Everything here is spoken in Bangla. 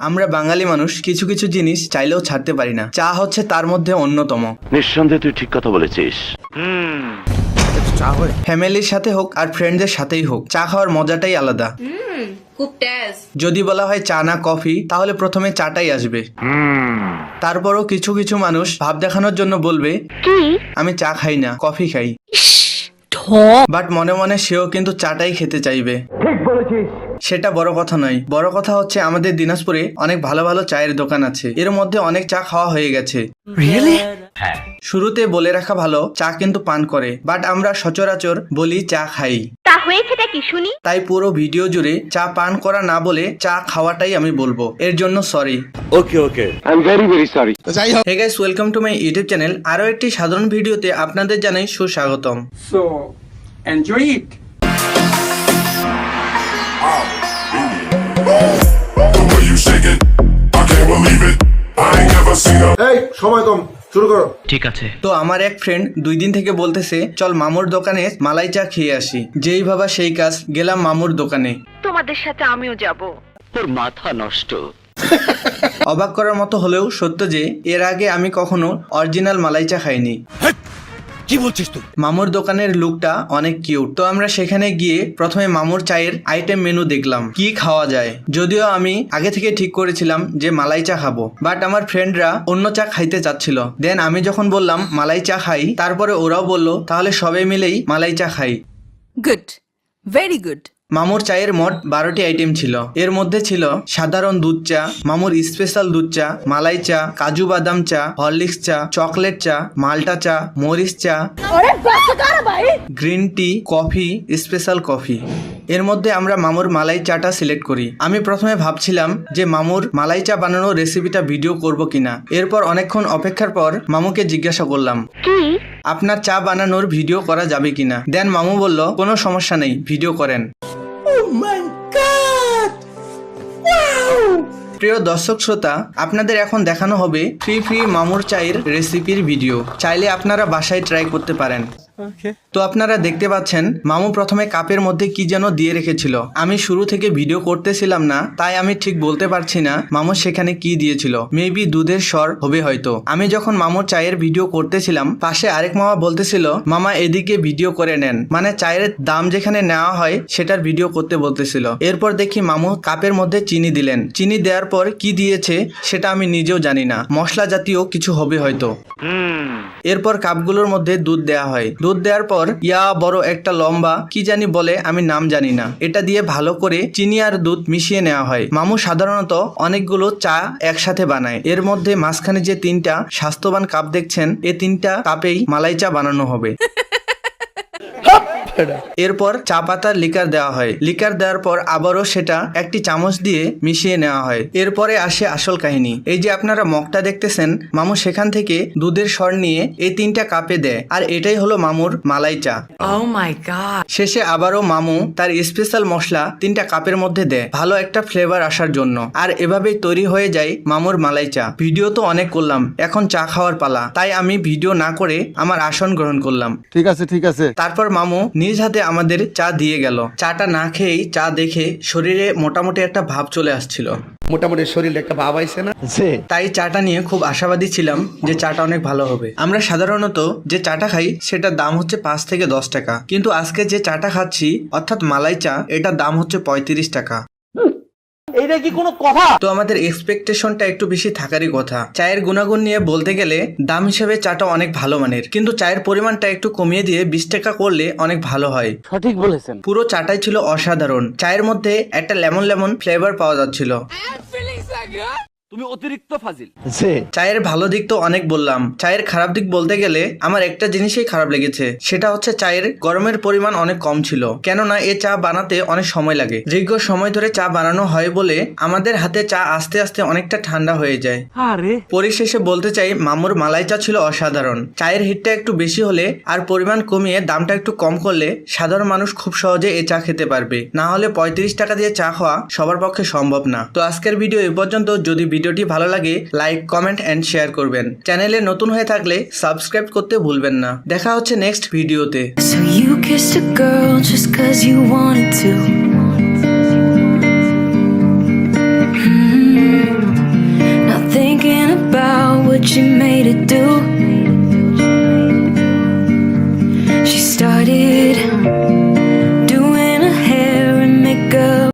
আমরা বাঙালি মানুষ কিছু কিছু জিনিস চাইলেও ছাড়তে পারি না, চা হচ্ছে তার মধ্যে অন্যতম। নিঃসন্দেহে তুই ঠিক কথা বলেছিস। ফ্যামিলির সাথে হোক আর ফ্রেন্ডদের সাথেই হোক, চা খাওয়ার মজাটাই আলাদা। যদি বলা হয় চা না কফি, তাহলে প্রথমে চাটাই আসবে। তারপরও কিছু কিছু মানুষ ভাব দেখানোর জন্য বলবে কি আমি চা খাই না, কফি খাই। বাট মনে মনে সেও কিন্তু চাটাই খেতে চাইবে। ঠিক বলেছিস। সেটা বড় কথা নয়, বড় কথা হচ্ছে আমাদের দিনাজপুরে অনেক ভালো ভালো চায়ের দোকান আছে, এর মধ্যে অনেক চা খাওয়া হয়ে গেছে। শুরুতে বলে রাখা ভালো, চা কিন্তু পান করে, বাট আমরা সচরাচর বলি চা খাই। তা হয়েছেটা কি শুনি? তাই পুরো ভিডিও জুড়ে চা পান করা না বলে চা খাওয়াটাই আমি বলবো, এর জন্য sorry. Okay I am very sorry. Hey guys, welcome to my YouTube channel. আরো একটি সাধারণ ভিডিওতে আপনাদের জানাই সুস্বাগতম। So, enjoy it. The way you shake it, I can't believe it. I ain't never seen a. এই সময় কম, শুরু করো। তো আমার এক ফ্রেন্ড 2 দিন থেকে বলতেছে চল মামুর দোকানে মালাই চা খেয়ে আসি। যেই ভাবা সেই কাজ, গেলাম মামুর দোকানে। তোমাদের সাথে আমিও যাব। তোর মাথা নষ্ট। অবাক করার মতো হলেও সত্য যে এর আগে আমি কখনো অরিজিনাল মালাই চা খাইনি। কি বলছিস তুই? মামুর দোকানের লুকটা অনেক কিউট। তো আমরা সেখানে গিয়ে প্রথমে মামুর চায়ের আইটেম মেনু দেখলাম, কি খাওয়া যায়। যদিও আমি আগে থেকে ঠিক করেছিলাম যে মালাই চা খাবো, বাট আমার ফ্রেন্ডরা অন্য চা খাইতে চাচ্ছিল। দেন আমি যখন বললাম মালাই চা খাই, তারপরে ওরাও বললো তাহলে সবাই মিলেই মালাই চা খাই। Good, very good. মামুর চায়ের মোট 12টি আইটেম ছিল। এর মধ্যে ছিল সাধারণ দুধ চা, মামুর স্পেশাল দুধ চা, মালাই চা, কাজু বাদাম চা, হরলিক্স চা, চকলেট চা, মাল্টা চা, মরিচ চা, green tea, coffee, special coffee. এর মধ্যে আমরা মামুর মালাই চাটা সিলেক্ট করি। আমি প্রথমে ভাবছিলাম যে মামুর মালাই চা বানানোর রেসিপিটা ভিডিও করব কিনা। এরপর অনেকক্ষণ অপেক্ষার পর মামুকে জিজ্ঞাসা করলাম কি আপনার চা বানানোর ভিডিও করা যাবে কিনা। দেন মামু বলল কোনো সমস্যা নেই, ভিডিও করেন। প্রিয় দর্শক শ্রোতা, আপনাদের এখন দেখানো হবে ফ্রি মামুর চায়ের রেসিপির ভিডিও। চাইলে আপনারা বাসায় ট্রাই করতে পারেন। তো আপনারা দেখতে পাচ্ছেন মামু প্রথমে কাপের মধ্যে কি যেন দিয়ে রেখেছিল। আমি শুরু থেকে ভিডিও করতেছিলাম না, তাই আমি ঠিক বলতে পারছি না মামু সেখানে কি দিয়েছিল। মেবি দুধের স্বর হবে হয়তো। আমি যখন মামুর চায়ের ভিডিও করতেছিলাম, পাশে আরেক মামা বলতেছিল মামা এদিকে ভিডিও করে নেন, মানে চায়ের দাম যেখানে নেওয়া হয় সেটার ভিডিও করতে বলতেছিল। এরপর দেখি মামু কাপের মধ্যে চিনি দিলেন। চিনি দেওয়ার পর কি দিয়েছে সেটা আমি নিজেও জানি না, মশলা জাতীয় কিছু হবে হয়তো। এরপর কাপগুলোর মধ্যে দুধ দেওয়া হয়। দুধ দেওয়ার পর বড় একটা লম্বা কি জানি বলে, আমি নাম জানি না, এটা দিয়ে ভালো করে চিনি আর দুধ মিশিয়ে নেওয়া হয়। মামু সাধারণত অনেকগুলো চা একসাথে বানায়। এর মধ্যে মাঝখানে যে 3টা স্বাস্থ্যবান কাপ দেখছেন, এই 3টা কাপেই মালাই চা বানানো হবে। এরপর চা পাতার লিকার দেওয়া হয়। লিকার দেওয়ার পর আবারও সেটা একটি চামচ দিয়ে মিশিয়ে নেওয়া হয়। এরপরে আসে আসল কাহিনী। এই যে আপনারা মগটা দেখতেছেন, মামু সেখান থেকে দুধের স্বর নিয়ে এই 3টা কাপে দেয়, আর এটাই হলো মামুর মালাই চা। Oh my god. শেষে আবারও মামু তার স্পেশাল মশলা 3টা কাপের মধ্যে দেয়, ভালো একটা ফ্লেভার আসার জন্য। আর এভাবেই তৈরি হয়ে যায় মামুর মালাই চা। ভিডিও তো অনেক করলাম, এখন চা খাওয়ার পালা। তাই আমি ভিডিও না করে আমার আসন গ্রহণ করলাম। ঠিক আছে। তারপর মামু নিজ হাতে আমাদের চা দিয়ে গেল। চাটা না খেয়েই চা দেখে শরীরে মোটামুটি একটা ভাব চলে আসছিল। মোটামুটি শরীরে একটা ভাব আইছে না? তাই চাটা নিয়ে খুব আশাবাদী ছিলাম যে চাটা অনেক ভালো হবে। আমরা সাধারণত যে চাটা খাই সেটার দাম হচ্ছে 5 থেকে 10 টাকা, কিন্তু আজকে যে চাটা খাচ্ছি অর্থাৎ মালাই চা, এটার দাম হচ্ছে 35 টাকা। এইটা কি কোনো কথা? তো আমাদের এক্সপেকটেশনটা একটু বেশি থাকারই কথা। চায়ের গুণাগুণ নিয়ে বলতে গেলে দাম হিসেবে চাটা অনেক ভালো মানের, কিন্তু চায়ের পরিমাণটা একটু কমিয়ে দিয়ে 20 টাকা করলে অনেক ভালো হয়। সঠিক বলেছেন। পুরো চাটাই ছিল অসাধারণ। চায়ের মধ্যে একটা লেমন ফ্লেভার পাওয়া যাচ্ছিল। তুমি অতিরিক্ত ফাজিল। চায়ের ভালো দিক তো অনেক বললাম, চায়ের খারাপ দিক বলতে গেলে আমার একটা জিনিসই খারাপ লেগেছে, সেটা হচ্ছে চায়ের গরমের পরিমাণ অনেক কম ছিল। কেননা এ চা বানাতে অনেক সময় লাগে। দীর্ঘ সময় ধরে চা বানানো হয় বলে আমাদের হাতে চা আস্তে আস্তে অনেকটা ঠান্ডা হয়ে যায়। পরিশেষে বলতে চাই মামুর মালাই চা ছিল অসাধারণ। চায়ের হিটটা একটু বেশি হলে আর পরিমাণ কমিয়ে দামটা একটু কম করলে সাধারণ মানুষ খুব সহজে এ চা খেতে পারবে। না হলে 35 টাকা দিয়ে চা খাওয়া সবার পক্ষে সম্ভব না। তো আজকের ভিডিও এই পর্যন্ত। যদি ভিডিওটি ভালো লাগে লাইক, কমেন্ট এন্ড শেয়ার করবেন। চ্যানেলে নতুন হয়ে থাকলে সাবস্ক্রাইব করতে ভুলবেন না। দেখা হচ্ছে নেক্সট ভিডিওতে। So you kissed a girl just 'cause you wanted to. what you made it do.